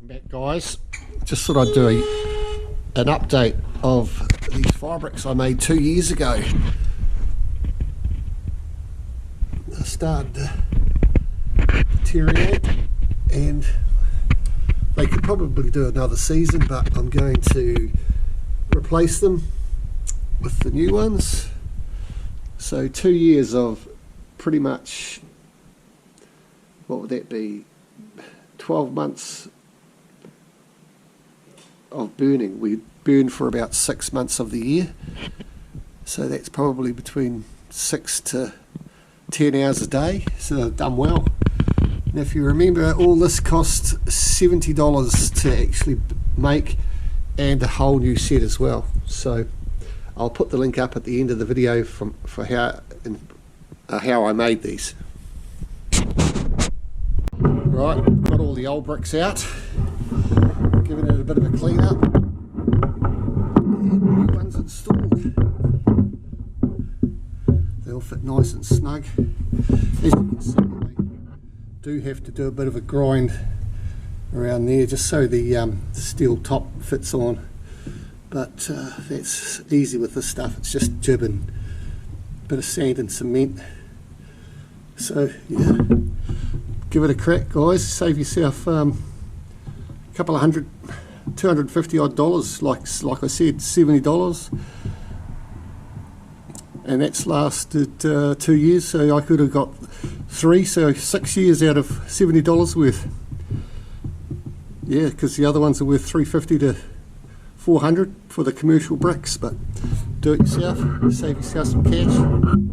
Welcome back, guys. Just thought I'd do an update of these fire bricks I made 2 years ago. They started to deteriorate and they could probably do another season, but I'm going to replace them with the new ones. So 2 years of pretty much, what would that be, 12 months of burning. We burn for about 6 months of the year, so that's probably between 6 to 10 hours a day, so they've done well. Now if you remember, all this cost $70 to actually make, and a whole new set as well. So I'll put the link up at the end of the video for how I made these. Right, got all the old bricks out, giving it a bit of a clean up, and new ones installed. They all fit nice and snug. As you can see, I do have to do a bit of a grind around there just so the steel top fits on, but that's easy with this stuff. It's just jib and a bit of sand and cement. So yeah, give it a crack, guys. Save yourself a couple of $250 odd, like I said, $70, and that's lasted 2 years. So I could have got 3, so 6 years out of $70 worth. Yeah, because the other ones are worth $350 to $400 for the commercial bricks. But do it yourself, save yourself some cash.